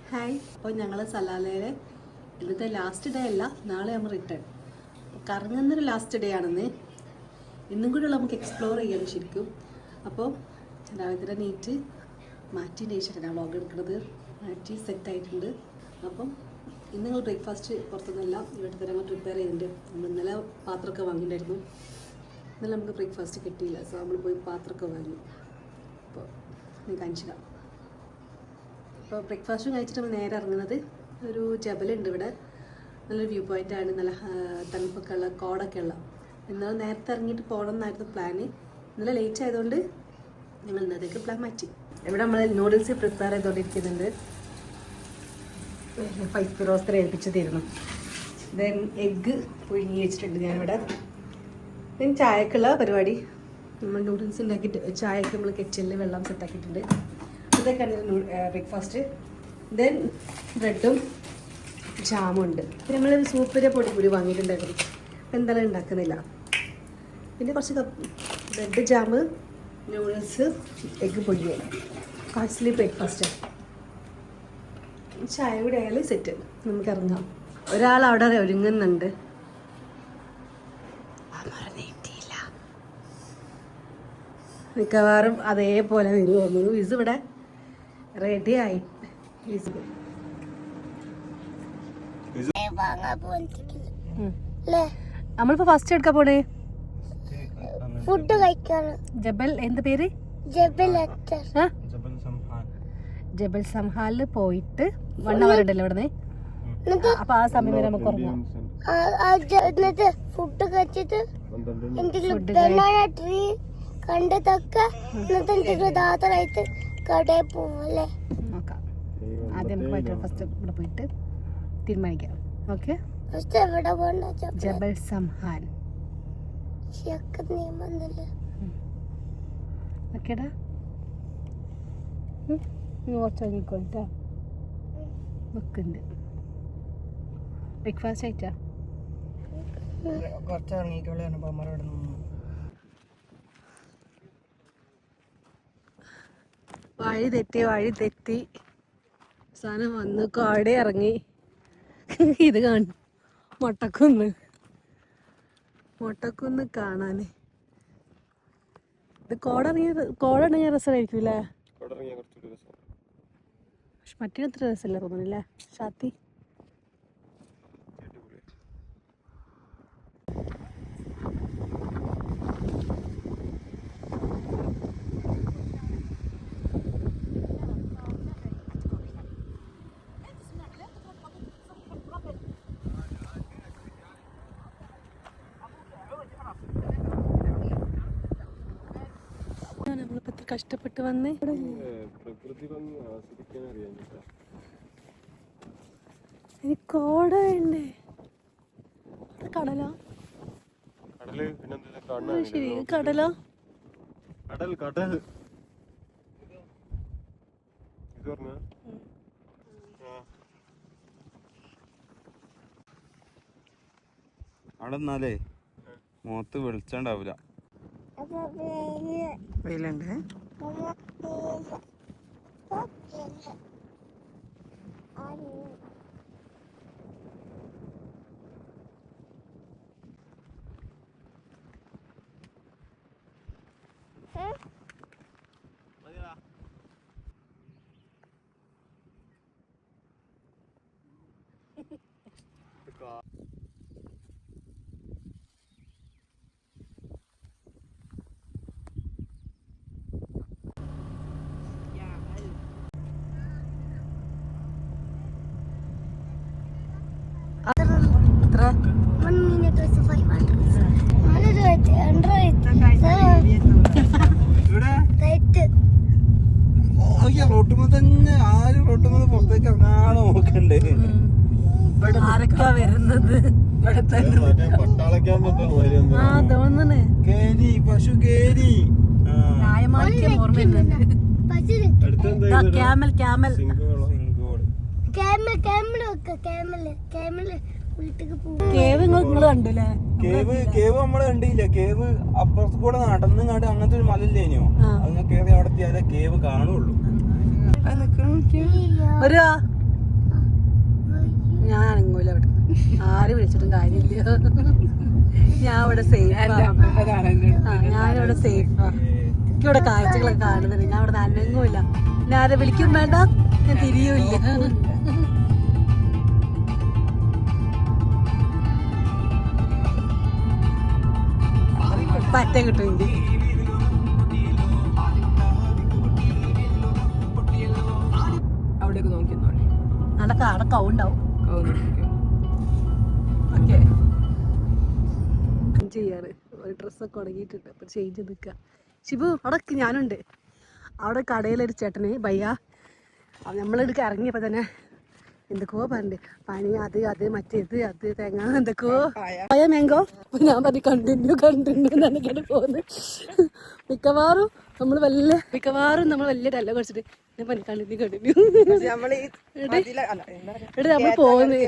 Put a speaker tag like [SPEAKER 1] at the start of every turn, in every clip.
[SPEAKER 1] Hi, അപ്പോൾ ഞങ്ങൾ സലാലയിലെ ഇന്നത്തെ ലാസ്റ്റ് ഡേ അല്ല, നാളെ നമ്മൾ റിട്ടേൺ. കറങ്ങുന്നൊരു ലാസ്റ്റ് ഡേ ആണെന്ന്. ഇന്നും കൂടെ നമുക്ക് എക്സ്പ്ലോർ ചെയ്യണം ശരിക്കും. അപ്പോൾ രാവിലെ നീറ്റ് മാറ്റിൻ്റെ ശേഷമാണ് വ്ളോഗ് എടുക്കുന്നത്. മാറ്റി സെറ്റായിട്ടുണ്ട്. അപ്പം ഇന്ന് ഞങ്ങൾ ബ്രേക്ക്ഫാസ്റ്റ് പുറത്തുനിന്നല്ല, ഇവിടെ തന്നെ ഞങ്ങൾ പ്രിപ്പയർ ചെയ്തിട്ടുണ്ട്. നമ്മൾ ഇന്നലെ പാത്രമൊക്കെ വാങ്ങിയിട്ടുണ്ടായിരുന്നു. ഇന്നലെ നമുക്ക് ബ്രേക്ക്ഫാസ്റ്റ് കിട്ടിയില്ല, സോ നമ്മൾ പോയി പാത്രമൊക്കെ വാങ്ങി. അപ്പോൾ ഞാൻ കാണിച്ചിടാം. അപ്പോൾ ബ്രേക്ക്ഫാസ്റ്റും കഴിച്ചിട്ട് നമ്മൾ നേരെ ഇറങ്ങുന്നത് ഒരു ജബലുണ്ട് ഇവിടെ. നല്ലൊരു വ്യൂ പോയിൻ്റാണ്, നല്ല തണുപ്പൊക്കെ ഉള്ള കോടൊക്കെ ഉള്ള. എന്നാൽ നേരത്തെ ഇറങ്ങിയിട്ട് പോകണം എന്നായിരുന്നു പ്ലാന്. ഇന്നലെ ലേറ്റ് ആയതുകൊണ്ട് ഞങ്ങൾ ഇന്നത്തേക്ക് പ്ലാൻ മാറ്റി. ഇവിടെ നമ്മൾ നൂഡിൽസ് പ്രിപ്പയർ ചെയ്തുകൊണ്ടിരിക്കുന്നുണ്ട്. ഫൈവ് റോസ്റ്റർ ഏൽപ്പിച്ച് തരുന്നു. ദെൻ എഗ്ഗ് പുഴുങ്ങി വെച്ചിട്ടുണ്ട് ഞാനിവിടെ. ദെൻ ചായക്കുള്ള പരിപാടി. നമ്മൾ നൂഡിൽസ് ഉണ്ടാക്കിയിട്ട് ചായക്ക് നമ്മൾ കിച്ചണിൽ വെള്ളം സെറ്റാക്കിയിട്ടുണ്ട്. ഇതൊക്കെയാണ് ബ്രേക്ക്ഫാസ്റ്റ്. ദെൻ ബ്രെഡും ജാമും ഉണ്ട്. പിന്നെ നമ്മൾ സൂപ്പിൻ്റെ പൊടി വാങ്ങിയിട്ടുണ്ടായിരുന്നു. അപ്പോൾ എന്തായാലും ഉണ്ടാക്കുന്നില്ല. പിന്നെ കുറച്ച് ബ്രെഡ് ജാമ്, നൂഡിൽസ്, എഗ്ഗ് പൊടിയോ കാസ്ലി ബ്രേക്ക്ഫാസ്റ്റ്. ചായ കൂടെ ആയാലും സെറ്റ്. നമുക്ക് ഇറങ്ങാം. ഒരാൾ അവിടെ ഒരുങ്ങുന്നുണ്ട്. മിക്കവാറും അതേപോലെ വരുമോ. വിസ് ഇവിടെ റെഡി ആയി. നമ്മളിപ്പോ ഫസ്റ്റ് എടുക്കാൻ പോണേ
[SPEAKER 2] ഫുഡ് കഴിക്കാണ്.
[SPEAKER 1] ജബൽ എന്ത് പേര്? ജബൽ സംഹാലില് പോയിട്ട് 1 hour ഉണ്ടല്ലോ ഇവിടുന്ന്. അപ്പൊ ആ സമയം വരെ നമുക്ക് ഉറങ്ങാം.
[SPEAKER 2] ഫുഡ് കഴിച്ചിട്ട് ട്രീ കണ്ടതൊക്കെ രാത്രിയായിട്ട് കടയിൽ പോവല്ലേ.
[SPEAKER 1] നോക്കാം. ആദ്യം നമുക്ക് ഫസ്റ്റ് ഇവിടെ പോയിട്ട് തീരുമാനിക്കാം. ഓക്കെ,
[SPEAKER 2] എവിടെ പോകണ്ട?
[SPEAKER 1] ജബൽ സംഹാൻ. ഓക്കേടാ, കുറച്ചിറങ്ങിക്കോട്ടാ. നോക്കുന്നുണ്ട്. ബ്രേക്ക്ഫാസ്റ്റ് ആയിട്ടാ
[SPEAKER 3] കുറച്ചിറങ്ങിക്കോളാണ്.
[SPEAKER 1] വഴി തെറ്റി സാധനം വന്ന് കാടെ ഇറങ്ങി. ഇത് കാണും മൊട്ടക്കുന്ന് കാണാന്. ഇത് കോടണെങ്കിൽ രസമായിരിക്കൂല്ലേ? പക്ഷെ മറ്റേ രസമല്ല തോന്നുന്നില്ലേ ഷാത്തി. നമ്മളിപ്പോ കഷ്ടപ്പെട്ട് വന്നേ. കോട വേണ്ടേ? കടലോ? ശരി, കടലോ?
[SPEAKER 4] അവിടെ നിന്നാലേ മുഖത്ത് വെളിച്ചുണ്ടാവില്ല.
[SPEAKER 1] വെയിലുണ്ട്.
[SPEAKER 4] റോട്ടുമ്പോ തന്നെ ആരും റോട്ടുമ്പോ പുറത്തേക്ക് ഇറങ്ങാതെ നോക്കണ്ടേ.
[SPEAKER 1] ആരൊക്കെയാ വരുന്നത്?
[SPEAKER 4] പശു കേരി
[SPEAKER 1] കേവ്
[SPEAKER 4] നമ്മള് കണ്ടില്ല. കേവ് അപ്പുറത്ത് കൂടെ നടന്നുങ്ങാണ്ട് അങ്ങനത്തെ ഒരു മലല്ലേനോ, അങ്ങനെ കേറി അവിടെ എത്തിയാലേ കേവ് കാണുള്ളൂ.
[SPEAKER 1] ഒരു ആര് വിളിച്ചിട്ടും കാര്യമില്ല. ഞാൻ ഇവിടെ സേഫാ. ഞാനിവിടെ സേഫാ. എനിക്കിവിടെ കാഴ്ചകളൊക്കെ കാണുന്നുണ്ട്. ഞാൻ ഇവിടെ അനങ്ങുമില്ല. ഞാൻ ആരെ വിളിക്കും വേണ്ട, ഞാൻ തിരിയൂല്ല. പറ്റ കിട്ടും എനിക്ക്.
[SPEAKER 3] അവിടേക്ക് നോക്കിന്നോളി.
[SPEAKER 1] അവിടെ കൗണ്ടാവും. ഓക്കെ ചെയ്യാണ്. ഒരു ഡ്രസ്സൊക്കെ ഉണങ്ങിയിട്ടുണ്ട്. അപ്പൊ ചേഞ്ച് നിൽക്കുക. ശിബു അവിടെ ഞാനുണ്ട്. അവിടെ കടയിലൊരു ചേട്ടന് ഭയ്യ നമ്മളെടുക്ക ഇറങ്ങിയപ്പോ തന്നെ എന്തൊക്കെയോ പറഞ്ഞിട്ട് പനി അത് മറ്റേത് അത് തേങ്ങ എന്തൊക്കെയോ പയ മാങ്കോ. അപ്പൊ ഞാൻ പറഞ്ഞു കണ്ടിന്യൂ എന്നാണ് കേട്ട് പോകുന്നത്. മിക്കവാറും നമ്മൾ വലിയ ഡല്ല കുടിച്ചിട്ട് ഞാൻ പറഞ്ഞു കണ്ടിന്യൂ നമ്മൾ പോകുന്നത്.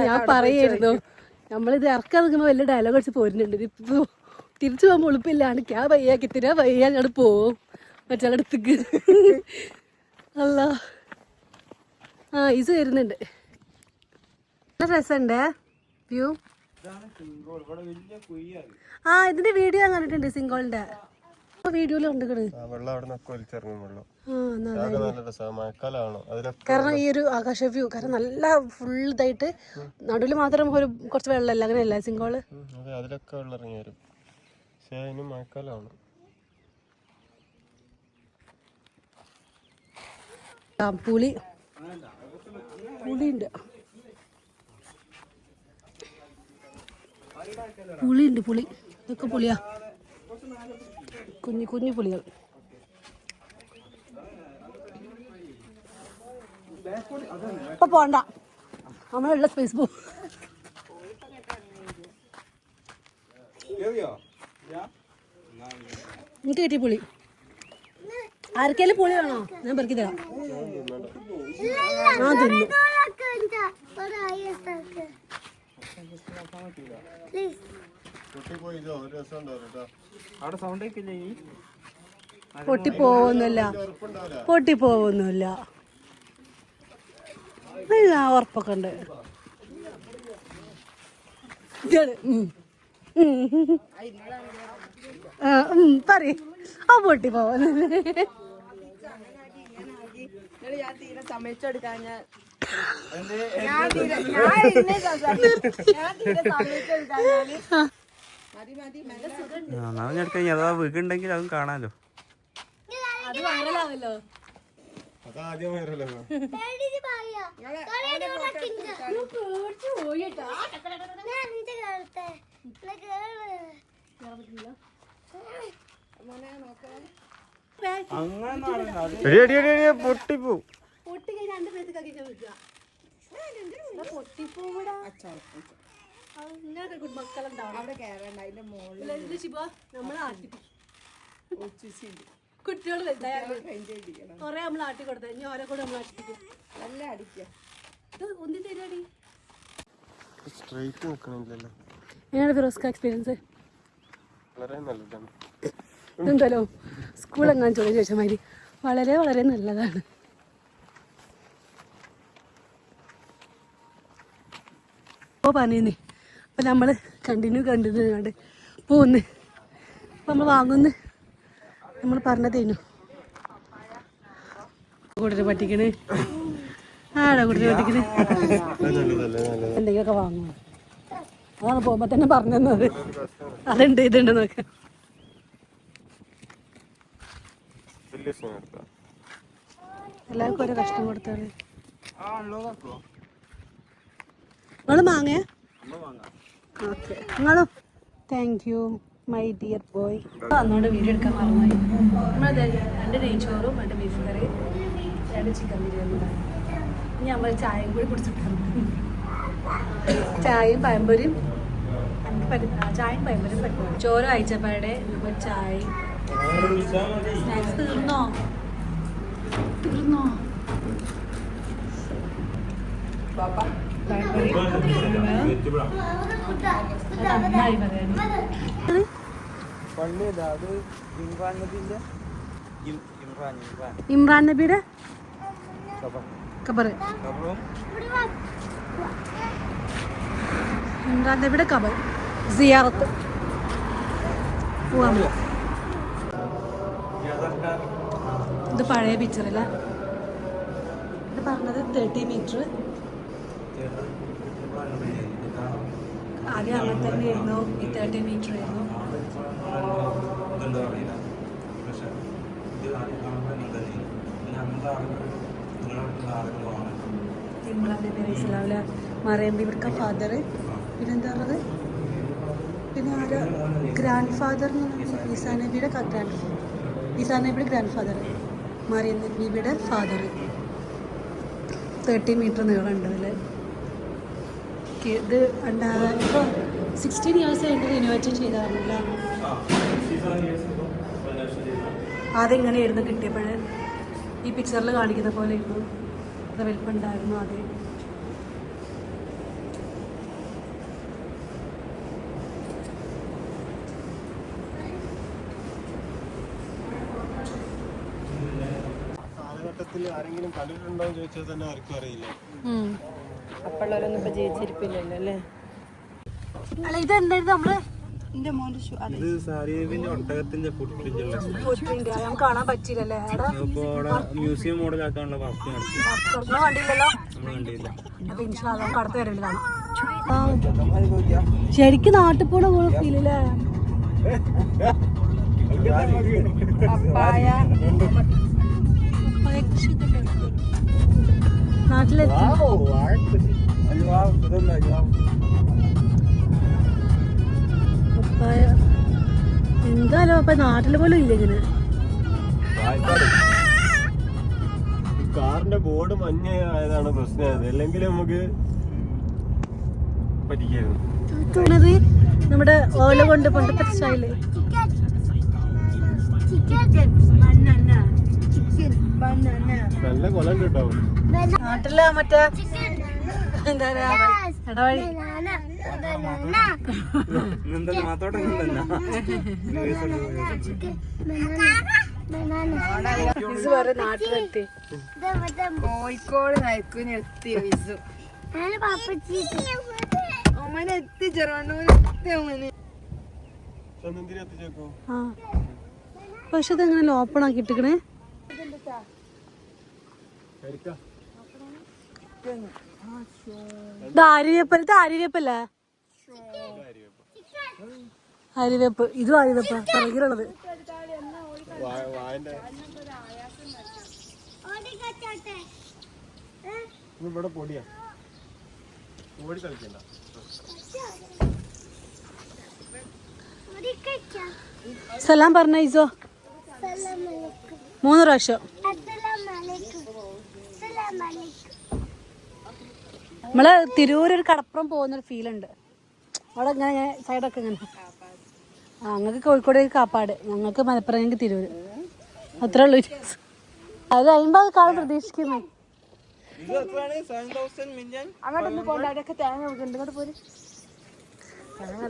[SPEAKER 1] ഞാൻ പറയായിരുന്നു നമ്മളിത് ഇറക്കാൻ നിൽക്കുമ്പോൾ വലിയ ഡയലോഗ് അടിച്ച് പോരുന്നുണ്ട്. ഇപ്പൊ തിരിച്ചു പോകുമ്പോൾ ഉളുപ്പില്ലാണ്ട് ക്യാ പയ്യ കിത്തിനാ പയ്യ അങ്ങോട്ട് പോവും മറ്റടുത്തേക്ക്. അല്ല ഇത് വരുന്നുണ്ട്. നല്ല രസമുണ്ടേ വ്യൂ. ഇതിന്റെ വീഡിയോ ഞാൻ കണ്ടിട്ടുണ്ട് സിംഗോളിന്റെ. വീഡിയോയില് കണ്ടിക്കണ്. കാരണം ഈ ഒരു ആകാശ വ്യൂ കാരണം നല്ല ഫുൾ ഇതായിട്ട് നടുവിൽ മാത്രം ഒരു കുറച്ച് വെള്ളമല്ല അങ്ങനെയല്ല സിംഗോള്. പുളിയുണ്ട് പുളി. ഇതൊക്കെ പുളിയാ, കുഞ്ഞു പുളികൾ. ഇപ്പൊ പോണ്ട, നമ്മളുള്ള സ്പേസ് പോ. എനിക്ക് കിട്ടിയ പുളി. ആർക്കേലും പുളി വേണോ? ഞാൻ പെറുക്കി തരാം. ആ തിന്നു. പൊട്ടിപ്പോവൊന്നുമില്ല. ഉറപ്പൊക്കെ ഉണ്ട്. പറയ ആ പൊട്ടി പോവുന്നില്ല.
[SPEAKER 4] വീക്കുണ്ടെങ്കിൽ അതും കാണാലോ.
[SPEAKER 1] അത് വൈറലാവല്ലോ.
[SPEAKER 4] പൊട്ടിപ്പോ
[SPEAKER 1] കുട്ടികൾ കൊറേ നമ്മൾ ആട്ടി കൊടുത്ത ഇനി ഓരോ കൂടെ നമ്മൾ ആട്ടിപ്പിക്കും. നല്ല അടിക്കാം. എങ്ങനെയാണ് ഫിറോസ്ക എക്സ്പീരിയൻസ്? എന്തായാലും സ്കൂൾ എങ്ങാൻ ചോദിച്ച മാതിരി വളരെ വളരെ നല്ലതാണ്. പറഞ്ഞേ അപ്പം നമ്മൾ കണ്ടിന്യൂ കണ്ട് പോകുന്നു. അപ്പം നമ്മൾ വാങ്ങുന്നു. നമ്മൾ പറഞ്ഞതേനു കൂടുതൽ പറ്റിക്കണ്. ആടാ കൂടുതൽ പറ്റിക്കണ്. എന്തെങ്കിലുമൊക്കെ വാങ്ങും. അതാണ് പോകുമ്പോൾ തന്നെ പറഞ്ഞു തന്നത്. അതുണ്ട് ഇതുണ്ട് നോക്ക. എല്ലാവർക്കും ഓരോ കഷ്ടം കൊടുത്താണ്. നിങ്ങൾ മാങ്ങ ഓക്കെ. നിങ്ങളും thank you my dear boy. അന്നോട് വീഡിയോ എടുക്കാൻ മറന്നുപോയി. നമ്മളത് 2 നെയ്ച്ചോറും 2 ബീഫ് കറി 2 ചിക്കൻ ബിരിയാണി. ഇനി നമ്മൾ ചായയും കൂടി കുടിച്ചിട്ടാണ്. ചായയും പഴംപൊരിയും ചായയും പഴംപൊരിയും പറ്റും. ചോറ് അയച്ചപ്പാടെ ചായയും സ്നാക്സ് തീർന്നോ? നന്നായി പറയാൻ ഇമ്രാൻ നബിയുടെ ഖബർ. ഇമ്രാൻ നബിയുടെ ഖബർ സിയാറത്ത് പോവാൻ. ഇത് പഴയ പിക്ചറല്ല, ഇത് പറഞ്ഞത് 30 മീറ്റർ. ആദ്യം അങ്ങനെ തന്നെ ആയിരുന്നു, ഈ 30 മീറ്റർ ആയിരുന്നു. ഇമ്രാൻ നബി അലൈഹി സ്വലാമിലെ മറിയം ബീവിയുടെ ഫാദർ, പിന്നെന്താ പറഞ്ഞത്, പിന്നെ ആര് ഗ്രാൻഡ് ഫാദർ ഈസാ നബിയുടെ ഗ്രാൻഡ് ഫാദർ, മറിയം ബീവിയുടെ ഫാദർ. 30 മീറ്റർ നീളമുണ്ട് ഇതിൽ. ഇത് ഇപ്പോൾ 16 ഇയേഴ്സ് കഴിഞ്ഞിട്ട് റിനോവേറ്റ് ചെയ്തായിരുന്നില്ല. ആദ്യം ഇങ്ങനെയായിരുന്നു കിട്ടിയപ്പോൾ, ഈ പിക്ചറിൽ കാണിക്കുന്ന പോലെ ആയിരുന്നു. അത് വലിപ്പമുണ്ടായിരുന്നു ആദ്യം.
[SPEAKER 5] ആരെങ്കിലും കണ്ടിട്ടുണ്ടോ എന്ന് ചോദിച്ചാൽ തന്നെ ആർക്കും അറിയില്ല.
[SPEAKER 3] അപ്പോഴൊന്നും ഇപ്പൊ ജീവിച്ചിരിപ്പില്ലല്ലോ അല്ലേ.
[SPEAKER 1] അല്ല ഇതെന്തായിരുന്നു നമ്മള്
[SPEAKER 4] ഇത് സാരിയബിന്റെ ഒട്ടകത്തിന്റെ ഫുട്പ്രിന്റ്
[SPEAKER 1] നമുക്ക് കാണാൻ പറ്റില്ലല്ലേ?
[SPEAKER 4] മ്യൂസിയം മോഡലാക്കാനുള്ള വർക്ക്
[SPEAKER 1] കണ്ടില്ലല്ലോ.
[SPEAKER 4] നമ്മൾ കണ്ടില്ല.
[SPEAKER 1] അപ്പൊ ഇൻഷാല്ലാ നമുക്ക് അടുത്ത വരവിൽ കാണാം. ശരിക്കും നാട്ടിൽ പോണ പോലെ ഫീലല്ലേ? നാട്ടിലെത്തി. എന്തായാലും അപ്പൊ നാട്ടിലെ പോലും ഇല്ല ഇങ്ങനെ.
[SPEAKER 5] കാറിന്റെ ബോർഡ് മഞ്ഞ ആയതാണ് പ്രശ്നമായത്, അല്ലെങ്കിൽ നമുക്ക് പറ്റിക്കായിരുന്നു.
[SPEAKER 1] നമ്മുടെ ഓല കൊണ്ട് പണ്ടത്തെ സ്റ്റൈല്.
[SPEAKER 5] നല്ല കൊലം കിട്ടാവും
[SPEAKER 1] നാട്ടില് മറ്റേ എന്താ പറയാ ഇടവഴി നാട്ടിലെത്തി.
[SPEAKER 3] കോഴിക്കോട് നയക്കുനെത്തി വിസു ഓമന എത്തി ചെറുവണ്ണൂർ എത്തി ഓമന്.
[SPEAKER 1] പക്ഷെ ഇതെങ്ങനെ ഓപ്പൺ ആക്കി ഇട്ടിക്കണേ? ഇത് ആര്യവേപ്പല്ലേ? ആര്യവേപ്പ്. ഇതും ആര്യവേപ്പ് പിറകിലുള്ളത്.
[SPEAKER 5] ഇവിടെ പൊടിയാ, ഓടി കളിക്കണ്ട.
[SPEAKER 1] സലാം പറഞ്ഞ ഈസോ 3 പ്രാവശ്യം. നമ്മള് തിരൂർ ഒരു കടപ്പുറം പോകുന്നൊരു ഫീലുണ്ട്. അവിടെ ഇങ്ങനെ സൈഡൊക്കെ ഇങ്ങനെ. ഞങ്ങൾക്ക് കോഴിക്കോട് കാപ്പാട്, ഞങ്ങൾക്ക് മലപ്പുറം, ഞങ്ങൾക്ക് തിരൂര്. അത്രേ ഉള്ളൂ. അത് 50 കാലം പ്രതീക്ഷിക്കുന്നു.
[SPEAKER 3] അങ്ങോട്ടൊന്നും പോണ്ട, അവിടെയൊക്കെ തേങ്ങ വെക്കുന്നുണ്ട്. ഇങ്ങോട്ട് പോര്.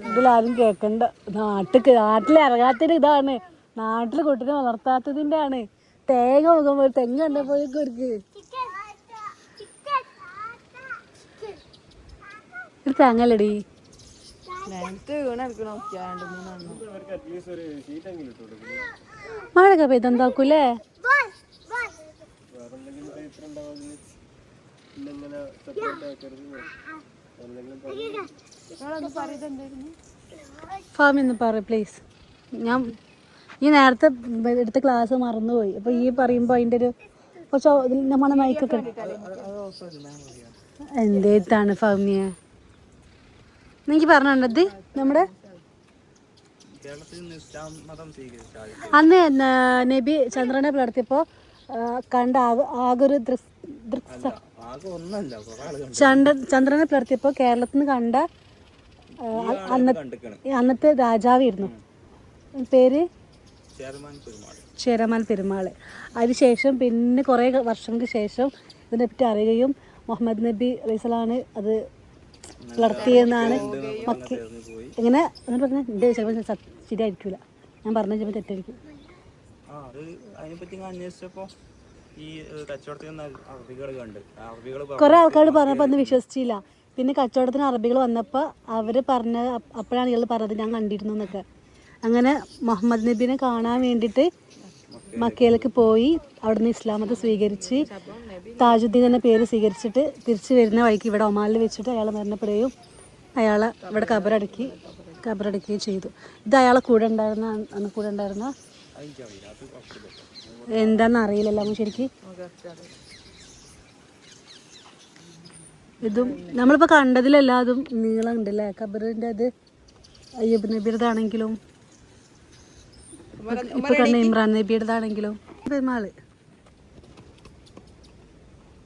[SPEAKER 1] ഇതിലാരും കേൾക്കണ്ട. നാട്ടിലിറങ്ങാത്തൊരു ഇതാണ്, നാട്ടിൽ കുട്ടിനെ വളർത്താത്തതിൻ്റെ ആണ്. തേങ്ങ നോക്കുമ്പോൾ തെങ്ങ് കണ്ടപ്പോഴേക്കും ഒരു തേങ്ങല്ലടി. മഴയൊക്കെ പെയ്തെന്താക്കൂലേ? ഫാമി ഒന്ന് പറ പ്ലീസ്. ഈ നേരത്തെ എടുത്ത ക്ലാസ് മറന്നുപോയി. അപ്പൊ ഈ പറയുമ്പോ അതിന്റെ ഒരു കുറച്ച് നമ്മളെ മൈക്കൊക്കെ എന്തേത്താണ് ഫാമിയ എനിക്ക് പറഞ്ഞത്. നമ്മുടെ അന്ന് നബി ചന്ദ്രനെ പുലർത്തിയപ്പോ കണ്ട ആകൊരു ചന്ദ്രനെ പുലർത്തിയപ്പോ കേരളത്തിൽ നിന്ന് കണ്ട അന്നത്തെ രാജാവായിരുന്നു, പേര് ചേരമാൻ പെരുമാൾ. അതിനുശേഷം പിന്നെ കുറേ വർഷങ്ങൾക്ക് ശേഷം ഇതിനെപ്പറ്റി അറിയുകയും മുഹമ്മദ് നബി അലൈഹിസ്സലാമാണ് അത് പുലർത്തിയെന്നാണ് മക്കി. എങ്ങനെ അങ്ങനെ പറഞ്ഞാൽ എൻ്റെ ചിലപ്പോൾ ശരിയായിരിക്കില്ല, ഞാൻ പറഞ്ഞ ചിലപ്പോൾ തെറ്റായിരിക്കും.
[SPEAKER 4] ഈ കച്ചവടത്തിൽ നിന്ന് അറബികൾ കണ്ട് അറബികൾ
[SPEAKER 1] കുറെ ആൾക്കാർ പറഞ്ഞപ്പോൾ അന്ന് വിശ്വസിച്ചില്ല. പിന്നെ കച്ചവടത്തിന് അറബികൾ വന്നപ്പോൾ അവർ പറഞ്ഞ അപ്പോഴാണ് ഇയാൾ പറഞ്ഞത് ഞാൻ കണ്ടിരുന്നു എന്നൊക്കെ. അങ്ങനെ മുഹമ്മദ് നബിനെ കാണാൻ വേണ്ടിയിട്ട് മക്കയിലേക്ക് പോയി അവിടുന്ന് ഇസ്ലാം മതം സ്വീകരിച്ച് താജുദ്ദീൻ എന്ന പേര് സ്വീകരിച്ചിട്ട് തിരിച്ച് വരുന്ന വഴിക്ക് ഇവിടെ ഒമാനിൽ വെച്ചിട്ട് അയാൾ മരണപ്പെടുകയും അയാളെ ഇവിടെ കബറടക്കുകയും ചെയ്തു. ഇത് അയാളെ കൂടെ ഉണ്ടായിരുന്ന എന്താണെന്ന് അറിയില്ലല്ലോ ശരിക്കും. ഇതും നമ്മളിപ്പോൾ കണ്ടതിലെല്ലാം അതും നീളം ഉണ്ടല്ലേ കബറിൻ്റെ. അത് അയ്യൂബ് നബിയുടേതാണെങ്കിലും ഇപ്പൊ കണ്ട ഇമ്രാൻ നബിയുടേതാണെങ്കിലും പെരുമാള്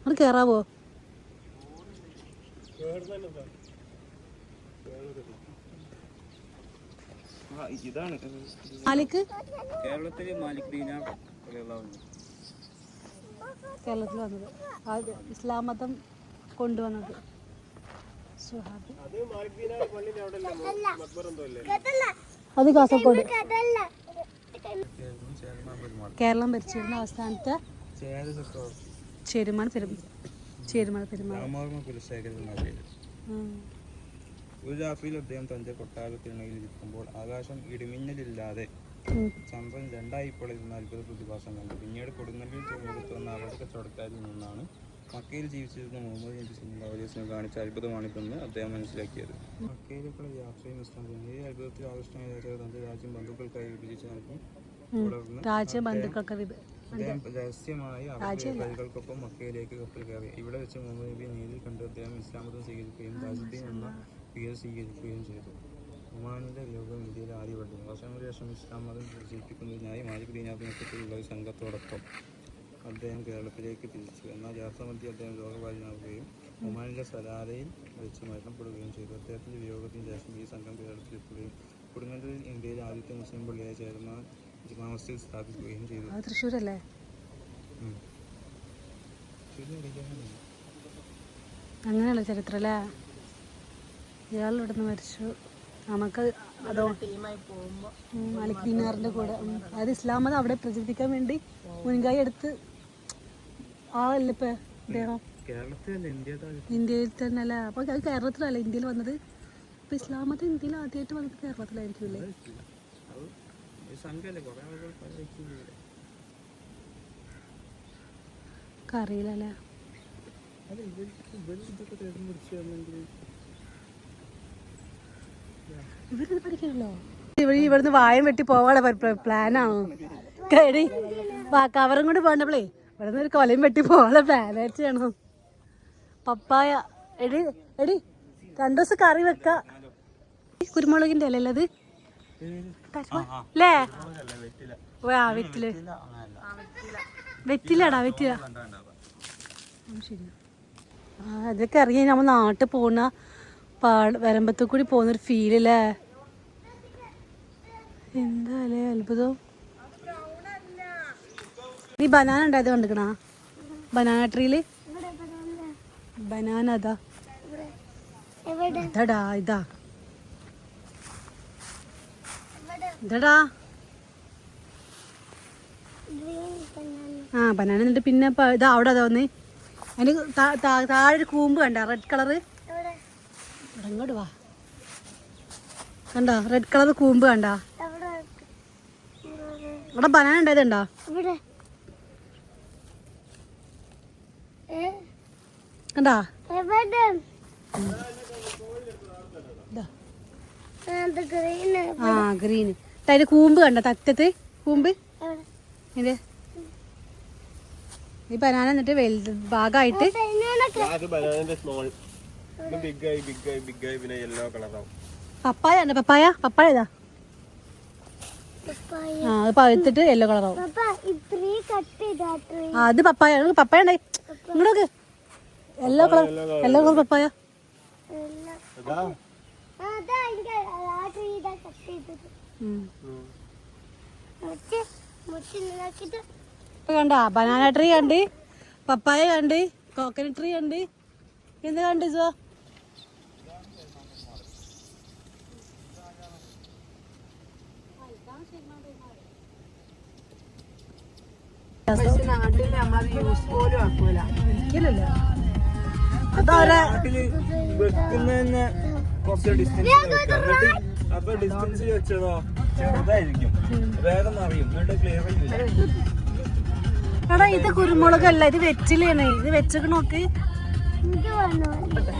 [SPEAKER 1] അത് കേറാവോ?
[SPEAKER 4] ഇതാണ്
[SPEAKER 1] മാലിക്
[SPEAKER 4] കേരളത്തില് മാലിക് ദീനാർ
[SPEAKER 1] കേരളത്തിൽ വന്നത് അത് ഇസ്ലാം മതം കൊണ്ടുവന്നത് സുഹാബി. അത് കാസർഗോഡ് കേരളം ഭരിച്ചിരുന്ന അവസാനത്തെ ചേരുമാൻ പെരുമാൾ.
[SPEAKER 4] ഒരു രാത്രിയിൽ അദ്ദേഹം തന്റെ കൊട്ടാരത്തിണയിൽ ഇരിക്കുമ്പോൾ ആകാശം ഇടിമിന്നലില്ലാതെ ചന്ദ്രൻ രണ്ടായി പൊളിരുന്ന അത്ഭുത പ്രതിഭാസം കണ്ടു. പിന്നീട് കൊടുങ്ങല്ലൂർ തുറമുഖത്ത് വന്ന അവരുടെ കച്ചവടക്കാരിൽ നിന്നാണ് മക്കയിൽ ജീവിച്ചിരുന്ന മുഹമ്മദ് നബി സല്ലല്ലാഹു അലൈഹി വസല്ലം കാണിച്ച അത്ഭുതമാണിതെന്ന് അദ്ദേഹം മനസ്സിലാക്കിയത്. മക്കയിലേക്കുള്ള യാത്രയും വിശ്രമവും ഈ അത്ഭുതത്തിൽ ആകൃഷ്ടനായ തന്റെ രാജ്യം ബന്ധുക്കൾക്കായി വിഭജിച്ച് നൽകി. തുടർന്ന് അദ്ദേഹം രഹസ്യമായി അറബികൾക്കൊപ്പം മക്കയിലേക്ക് കപ്പൽ കയറി. ഇവിടെ വെച്ച് മുഹമ്മദ് നബി നേരിൽ കണ്ട് അദ്ദേഹം ഇസ്ലാം മതം സ്വീകരിക്കുകയും താജുദ്ദീൻ എന്ന പേര് സ്വീകരിക്കുകയും ചെയ്തു. ഒമാനിന്റെ ലോകം ഇന്ത്യയിലെ ആദ്യവട്ടം. വർഷങ്ങൾക്ക് ശേഷം ഇസ്ലാം മതം പ്രചരിപ്പിക്കുന്നതിനായി മാലിക് ദീനാർ നേതൃത്വത്തിലുള്ള ഒരു സംഘത്തോടൊപ്പം അദ്ദേഹം കേരളത്തിലേക്ക് തിരിച്ചു. എന്നാൽ യാത്രാമധ്യേ അദ്ദേഹം രോഗബാധിതനാവുകയും ഒമാനിലെ സലാലയിൽ വെച്ച് മരണപ്പെടുകയും ചെയ്തു. അദ്ദേഹത്തിന്റെ വിയോഗത്തിന് ശേഷം ഈ സംഘം കേരളത്തിലെത്തുകയും കൊടുങ്ങല്ലൂരിൽ ഇന്ത്യയിലെ ആദ്യത്തെ മുസ്ലിം പള്ളിയായ ചേർമാൻ ജുമാ മസ്ജിദ് സ്ഥാപിക്കുകയും ചെയ്തു.
[SPEAKER 1] തൃശ്ശൂരല്ലേ? അങ്ങനെയുള്ള ചരിത്രം അല്ലേ? ഇയാൾ ഇവിടുന്ന് മരിച്ചു. നമുക്ക് അതോ മാലിക് ദീനാറിന്റെ കൂടെ അതായത് ഇസ്ലാം മതം അവിടെ പ്രചരിപ്പിക്കാൻ വേണ്ടി മുൻകൈ എടുത്ത് ആളല്ലേ ഇപ്പൊ അദ്ദേഹം ഇന്ത്യയിൽ തന്നെ അല്ലേ? അപ്പൊ അത് കേരളത്തിലല്ലേ ഇന്ത്യയിൽ വന്നത്? ഇപ്പൊ ഇസ്ലാം മതം ഇന്ത്യയിൽ ആദ്യമായിട്ട് വന്നത് കേരളത്തിലായിരിക്കും അല്ലേ? അറിയില്ലല്ലേ. ഇവരിത് പഠിക്കണല്ലോ. ഇവിടുന്ന് വായം വെട്ടി പോവാനുള്ള പ്ലാനാണോ? കേടി കവറും കൊണ്ട് പോകണ്ടപ്പോളേ ഇവിടുന്ന് ഒരു കൊലയും വെട്ടി പോവാനുള്ള പ്ലാനായിട്ടാണോ? പപ്പായ എടി 2 ദിവസം കറി വെക്ക. കുരുമുളകിന്റെ അല്ലല്ലോ അത് അല്ലേ? വെറ്റിലാടാ വെറ്റില. ശരി. അതൊക്കെ ഇറങ്ങി നമ്മൾ നാട്ടിൽ പോകുന്ന വരമ്പത്തിൽ കൂടി പോകുന്നൊരു ഫീലല്ലേ? എന്താ അല്ലേ അത്ഭുതം. നീ ബനാന ഉണ്ടായത് കണ്ടിക്കണാ? ബനാന ട്രീയില് ബനാന അതാ ഇതടാ ഇതടാ ആ ബനാന. എന്നിട്ട് പിന്നെ ഇതാ അവിടെ അതാ വന്ന് അതിന് താഴെ ഒരു കൂമ്പ് കണ്ട റെഡ് കളറ്. ഇങ്ങോട്ട് വാ കണ്ടോ റെഡ് കളർ കൂമ്പ് കണ്ട? ഇവിടെ ബനാന ഉണ്ടായതുണ്ടോ? കണ്ടാ? ആ ഗ്രീന്. അതിന്റെ കൂമ്പ് കണ്ട? തറ്റത്ത് കൂമ്പ്. ഇത് ഈ ബനാന എന്നിട്ട് വലുത് ഭാഗമായിട്ട് പപ്പായ ഉണ്ട്. പപ്പായ ഇതാ. ആ അത് പഴുത്തിട്ട് യെല്ലോ കളറാവും. അത് പപ്പായ ഉണ്ടായി ഇങ്ങോട്ട് യെല്ലോ കളർ പപ്പായ. കണ്ട ബനാന ട്രീ കണ്ട്, പപ്പായ കണ്ട്, കോക്കനട്ട് ട്രീ കണ്ട്, എന്ത് കണ്ട് സോ?
[SPEAKER 3] പക്ഷെ നാട്ടിൽ നമ്മളത് യൂസ് പോലും ആക്കൂല.
[SPEAKER 1] ഒരിക്കലല്ല. അതവരെ
[SPEAKER 4] നാട്ടില് വെക്കുന്നതന്നെ കുറച്ച് ഡിസ്റ്റൻസ് അപ്പൊ ഡിസ്റ്റൻസ് വെച്ചതോ ചെറുതായിരിക്കും, വേഗം അറിയും, എന്നിട്ട് ക്ലിയർ ചെയ്യില്ല.
[SPEAKER 1] എടാ ഇത് കുരുമുളകല്ല, ഇത് വെച്ചിലാണ്. ഇത് വെച്ചൊക്കെ നോക്ക്,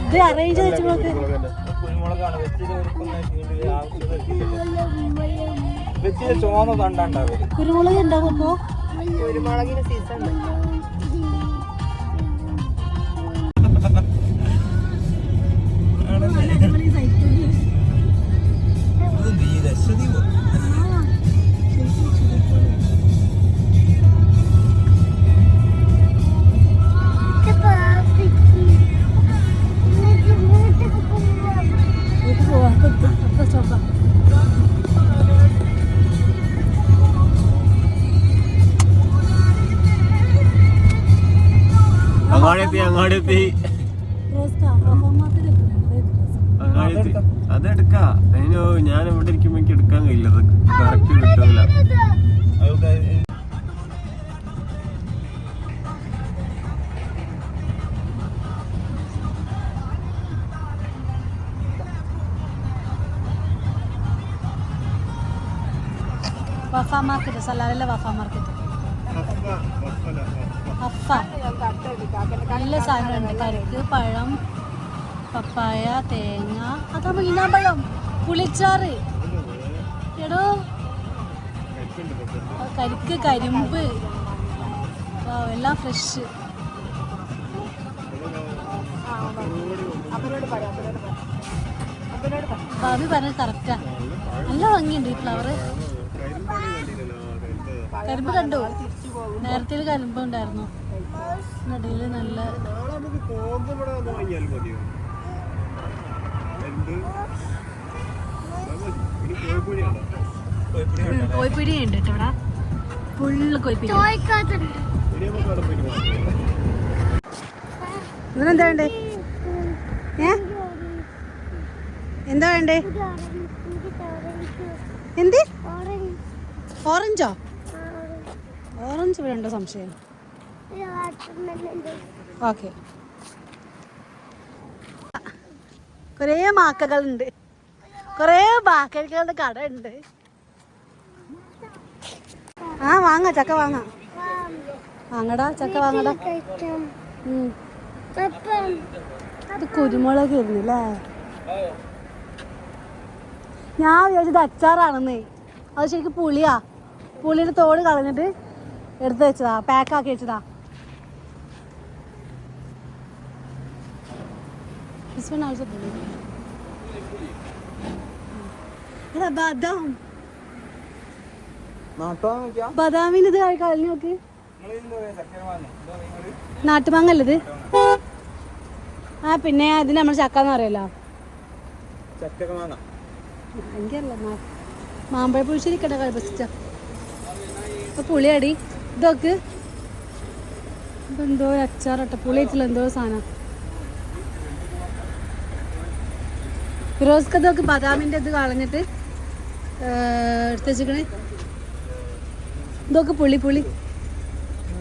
[SPEAKER 1] ഇത് അറേഞ്ച് വെച്ച് നോക്ക്.
[SPEAKER 4] കുരുമുളകാണ് വെച്ചിട്ട് വെച്ചിട്ട് ചോന്ന തണ്ടാണ്ടാവും.
[SPEAKER 1] കുരുമുളക് ഉണ്ടാവും. അപ്പോ
[SPEAKER 3] കുരുമുളകിന്റെ സീസൺ
[SPEAKER 5] അങ്ങാടെത്തി അതെടുക്കാ. അതിന് ഞാൻ ഇവിടെ ഇരിക്കുമ്പോ എനിക്ക് എടുക്കാൻ കഴിയില്ല, അത് കറക്റ്റ് കിട്ടൂല.
[SPEAKER 1] വഫ മാർക്കറ്റ്, സലാലയിലെ വഫ മാർക്കറ്റ്. അഫ നല്ല സാധനമുണ്ട്. കരിക്ക്, പഴം, പപ്പായ, തേങ്ങ, അതാ മീനാമ്പഴം, പുളിച്ചാറ്. എടോ കരിക്ക്, കരിമ്പ്, എല്ലാം ഫ്രഷ്. ഭാവി പറഞ്ഞത് കറക്റ്റാ. നല്ല ഭംഗിയുണ്ട് ഈ ഫ്ലവറ്. കരിമ്പ് കണ്ടു, നേരത്തെ കരിമ്പ് ഉണ്ടായിരുന്നു. ഇടയില് നല്ല കോഴിപ്പിടി ഉണ്ട് കേട്ടോ ഇവിടെ. ഫുള്ള് കോഴിപ്പിടി. ഇതിനെന്താ വേണ്ടേ? എന്താ വേണ്ടേ? എന്ത്? ഓറഞ്ചോ? ഓറഞ്ച് വേണ്ട സംശയം. ഓക്കെ. കുറേ മാക്കകളുണ്ട്, കുറേ മാക്കകളുടെ കട ഉണ്ട്. ആ വാങ്ങ, ചക്ക വാങ്ങാം. വാങ്ങടാ, ചക്ക വാങ്ങടാ. ഇത് കുരുമുളക് ആയിരുന്നില്ലേ? ഞാൻ വിചാരിച്ചത് അച്ചാറാണെന്നേ. അത് ശരിക്കും പുളിയാ. പുളിയുടെ തോട് കളഞ്ഞിട്ട് എടുത്ത് വെച്ചതാ, പാക്കാക്കി വെച്ചതാ. ബദാം, ബദാമിന് ഇത് കളഞ്ഞു നോക്ക്. നാട്ടുമാങ്ങല്ലത്. ആ പിന്നെ അതിന് നമ്മൾ ചക്കാന്ന് പറയല്ലോ. എനിക്കല്ല, മാമ്പഴ പുളിശ്ശേരി കട കളിപ്പിച്ച പുളിയടി. ഇതൊക്കെ എന്തോ അച്ചാറട്ടെ, പുളിയായിട്ടുള്ള എന്തോ സാധനം. ഫിറോസ്ക്ക് ഇതൊക്കെ ബദാമിൻ്റെ ഇത് കളഞ്ഞിട്ട് എടുത്ത് വെച്ചിക്കണേ. ഇതൊക്കെ പുളി.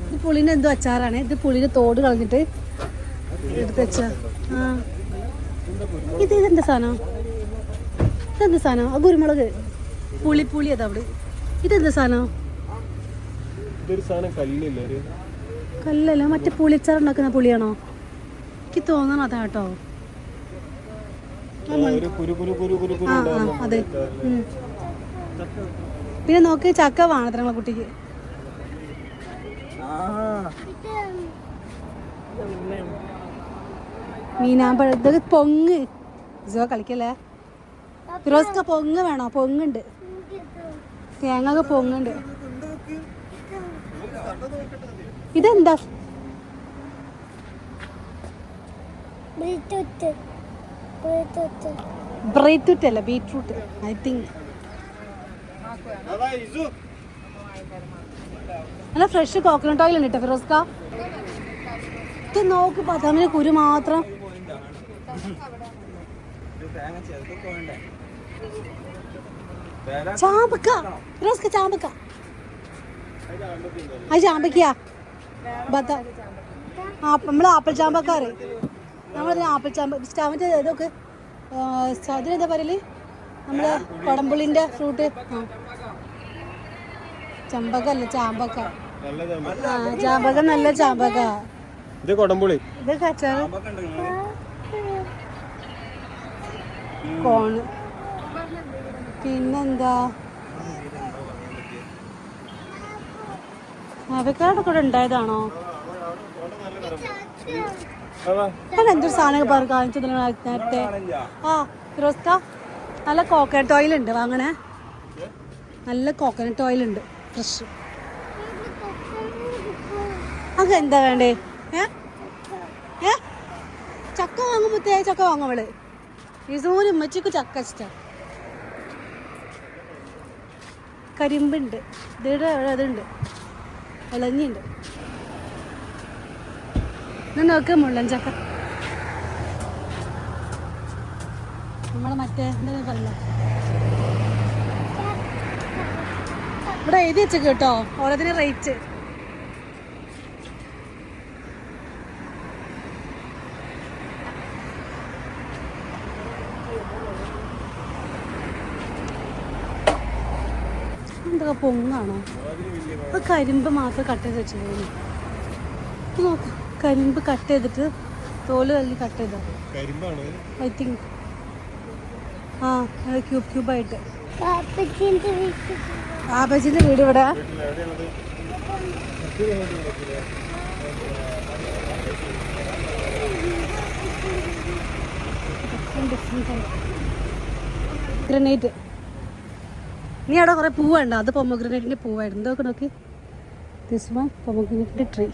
[SPEAKER 1] ഇത് പുളിൻ്റെ എന്തോ അച്ചാറാണ്. ഇത് പുളിൻ്റെ തോട് കളഞ്ഞിട്ട് എടുത്ത് വെച്ച. ആ ഇതെന്താ സാധനം? ഇതെന്താ സാധനം? ആ കുരുമുളക്, പുളി അതവിടെ. ഇതെന്താ സാധനം? കല്ലല്ല, മറ്റേ പുളിച്ചാറുണ്ടാക്കുന്ന പുളിയാണോ? എനിക്ക് തോന്നണം അതാ കേട്ടോ. അതെ. പിന്നെ നോക്ക്, ചക്ക വേണം നിങ്ങളെ കുട്ടിക്ക്. മീനാമ്പഴം. ഇതൊക്കെ പൊങ്ങ്. ജോ കളിക്കല്ലേ. ഫിറോസ്ക പൊങ്ങ് വേണോ? പൊങ്ങുണ്ട്, തേങ്ങ പൊങ്ങുണ്ട്. ഇതെന്താ? ബ്രേറ്റ്രൂട്ട് അല്ല, ബീറ്റ്റൂട്ട് ഐ തിങ്ക്. നല്ല ഫ്രഷ് കോക്കനട്ട് ഓയിൽ ഉണ്ട് കേട്ടോ ഫിറോസ്ക. ഇത് നോക്ക്, ബദാമിന് കുരു മാത്രം. ചാമ്പക്ക ഫിറോസ്ക, ചാമ്പക്ക. അത് ചാമ്പയ്ക്കാ ബദ നമ്മൾ ആപ്പിൾ ചാമ്പക്കാറ് നമ്മളതിന് ആപ്പിൾ ചാമ്പ ഇതൊക്കെ അതിനെന്താ പറയല് നമ്മള് കൊടംപുളിന്റെ ഫ്രൂട്ട് ചമ്പക അല്ല ചാമ്പക്ക ചാമ്പക നല്ല ചാമ്പക
[SPEAKER 5] ഇത് കൊടംപുളി
[SPEAKER 1] ഇത് കച്ചാറ് കോണ് പിന്നെന്താ അവക്കാടൊക്കെ കൂടെ ഉണ്ടായതാണോ ഞാൻ എന്തൊരു സാധനം കാണിച്ചു നേരത്തെ ആ ഫിറോസ്ക നല്ല കോക്കനട്ട് ഓയിൽ ഉണ്ട് വാങ്ങണേ നല്ല കോക്കനട്ട് ഓയിൽ ഉണ്ട് ഫ്രഷ് അത് എന്താ വേണ്ടേ ഏ ചക്ക വാങ്ങുമ്പോഴത്തേ ചക്ക വാങ്ങുവള് ഇതുപോലെ ഉമ്മച്ചിക്ക് ചക്ക ഇഷ്ടം കരിമ്പുണ്ട് ഇതിടെ അതുണ്ട് ഇളഞ്ഞിണ്ട് നോക്ക് മുള്ളൻ ചക്ക നമ്മളെ മറ്റേ എന്താ പറയില്ല ഇവിടെ എഴുതി വെച്ച് കേട്ടോ ഓരോന്നിന് റേറ്റ് എന്താ പൊങ്ങാണോ അത് കരിമ്പ് മാത്രം കട്ട് ചെയ്ത് വെച്ചു നോക്ക് കരിമ്പ് കട്ട് ചെയ്തിട്ട് തോല് തല്ലി കട്ട് ചെയ്താ ഐ തിങ്ക് ആ ക്യൂബ് ക്യൂബായിട്ട് ആബജിന്റെ വീട് ഇവിടെ ഗ്രനേറ്റ് നീ അവിടെ കുറെ പൂവുണ്ട് അത് പൊമോഗ്രനേറ്റിന്റെ പൂവായിരുന്നു ഇതൊക്കെ നോക്കി ദിസ് വൺ പൊമോഗ്രനേറ്റിന്റെ ട്രീ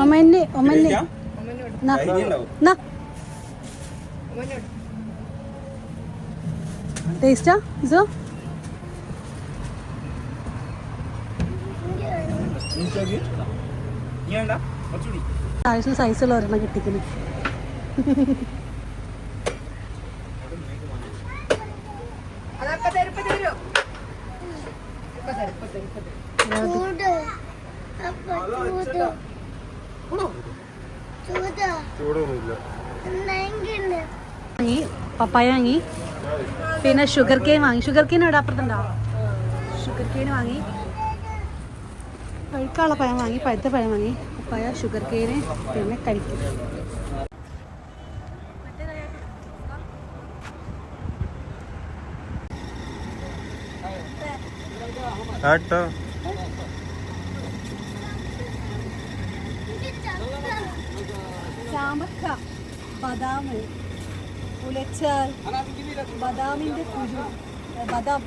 [SPEAKER 1] ഒമന്നെ ഒമന്നെ ടേസ്റ്റാ ഇസോ ആവശ്യം സൈസുള്ള ഒരെണ്ണം കിട്ടിക്കുന്നു വാങ്ങി പപ്പായ വാങ്ങി പിന്നെ ഷുഗർ കെയിൻ വാങ്ങി ഷുഗർ കെയിൻ ഇവിടെ അപ്പുറത്തുണ്ടോ ഷുഗർ കെയിൻ വാങ്ങി പഴുക്കാനുള്ള പഴം വാങ്ങി പഴുത്ത പഴം വാങ്ങി പപ്പായ ഷുഗർ കെയിന് പിന്നെ കഴിക്കും ചാമ്പക്ക ബദാം ഉലച്ചാൽ ബദാമിന്റെ കുരു ബദാം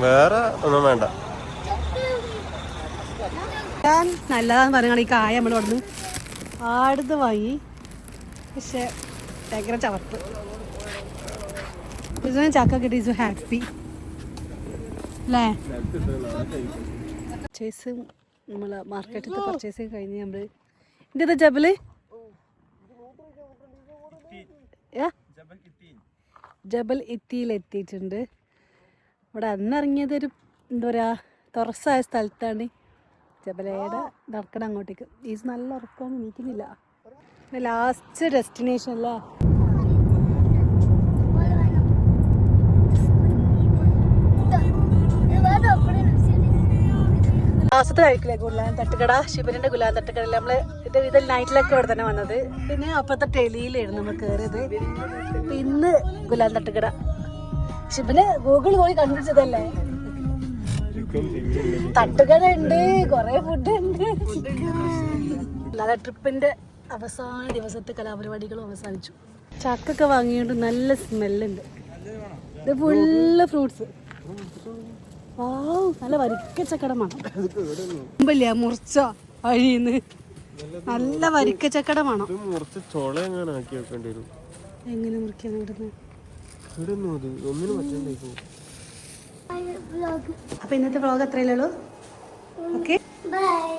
[SPEAKER 5] വേറെ ഒന്നും വേണ്ട
[SPEAKER 1] ഞാൻ നല്ലതാന്ന് പറയുകയാണ് ഈ കായ നമ്മൾ അവിടുന്ന് ആടുന്ന് വാങ്ങി പക്ഷെ ഭയങ്കര ചവർപ്പ് ഇതിന് ചക്ക കിട്ടി ഇസ് ഹാപ്പി അല്ലേ പർച്ചേസ് നമ്മൾ മാർക്കറ്റിൽ പർച്ചേസ് കഴിഞ്ഞ് നമ്മൾ ഇത് ജബല് ജബൽ ഇത്തിയിൽ എത്തിയിട്ടുണ്ട് ഇവിടെ അന്നിറങ്ങിയത് ഒരു എന്താ പറയുക തുറസായ സ്ഥലത്താണ് ജബലയുടെ നടക്കണം അങ്ങോട്ടേക്ക് ഈസ് നല്ല ഉറക്കം എണീക്കുന്നില്ല ലാസ്റ്റ് ഡെസ്റ്റിനേഷൻ അല്ലേ ലാസ്റ്റത്തെ കഴിക്കില്ലേ ഗുലാൻ തട്ടുകട ശിവന്റെ ഗുലാൻ തട്ടുകടയിൽ നമ്മള് ഇതിൽ നൈറ്റിലൊക്കെ ഇവിടെ തന്നെ വന്നത് പിന്നെ അപ്പുറത്തെ ടെലിയിലായിരുന്നു നമ്മൾ കയറിയത് ഇന്ന് ഗുലാൻ തട്ടുകട ശിവന് ഗൂഗിൾ പോയി കണ്ടുപിടിച്ചതല്ലേ തട്ടുകട ഉണ്ട് കൊറേ ഫുഡ് ഉണ്ട് അല്ലാതെ ട്രിപ്പിന്റെ അവസാന ദിവസത്തെ കലാപരിപാടികളും അവസാനിച്ചു ചക്കൊക്കെ വാങ്ങിയോണ്ട് നല്ല സ്മെല്ലുണ്ട് ഇത് ഫുള്ള് ഫ്രൂട്ട്സ് നല്ല വരിക്ക ചക്കട മണം മുമ്പില്ല മുറിച്ച വഴിന്ന് നല്ല വരിക്ക ചക്കട മണം എങ്ങനെ മുറിക്കാൻ അപ്പൊ ഇന്നത്തെ വ്ളോഗ് അത്രയല്ലേ ഉള്ളൂ ഓക്കെ
[SPEAKER 2] ബൈ.